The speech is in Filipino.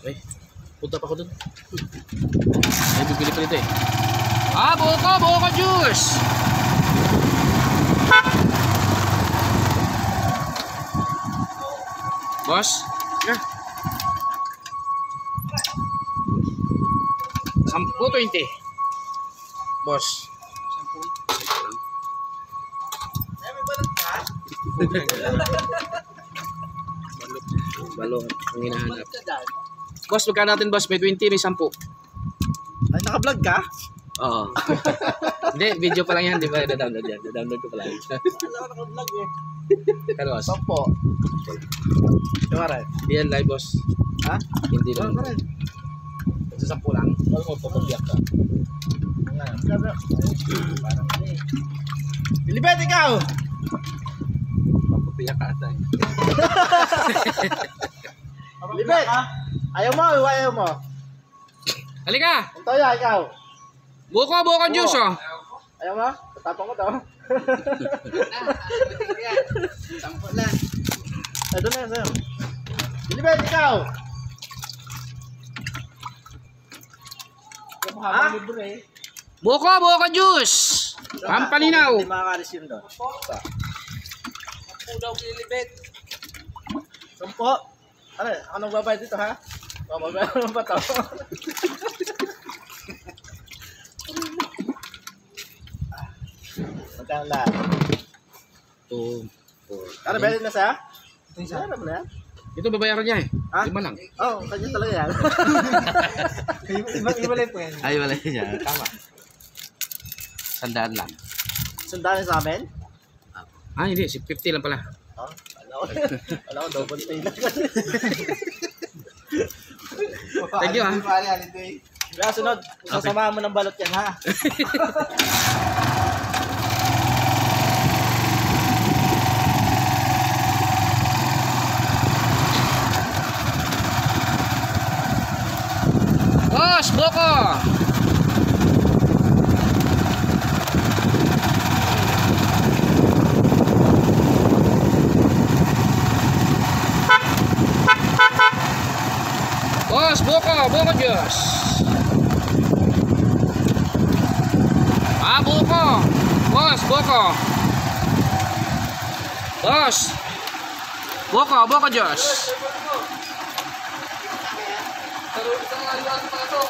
Okay. Punta pa ako dun. Ay, bibili pa nito eh. Ah, buko juice! Boss? Yeah. 10-20. Boss. 10. Balong ang hinahanap. Boss, magkano natin boss? May 20, may 10. Ay, naka-vlog ka? Oo. Hindi, video pa lang yan. Di ba? Da-download yan. Da-download ko pa lang. Wala ka naka-vlog eh. Kano boss? 10. Kumara. Hindi yan live boss. Ha? Hindi lang. Kumara. Sa 10 lang. Ano mo, papabiyak ka? Pilipet, ikaw! Papabiyak ka ata. Pilipet! Ayaw mo, ayaw mo. Halika! Ito ya, ikaw. Buko juice oh. Ayaw mo? Tatapang ko to. Sampo lang. Ay, doon na yan, sa'yo. Pilipet, ikaw! Ha? Buko juice! Pampalinaw! Hindi makakalis yun doon. Sampo daw Pilipet. 10. Ano, anong babayad dito ha? Babayad mo ba to? Magkano lahat? 2, 4. Ano, bayad na siya? Ano mo na yan? Ito babayaran niya eh. Ha? 5 lang. Oo, kanya talaga yan. Ibalay po yan. Ay, wala niya. Tama. 100 lang. Sundahan sa amin? Ah, hindi. 50 lang pala. Oh, alam ko, double pay lang. Thank you ah. Kaya sunod, sasamahan mo ng balot yan ha. Boss, buko! Boss, buko juice. Ah, buko. Boss, buko. Boss. Buko juice. Sa aliwan sa paso.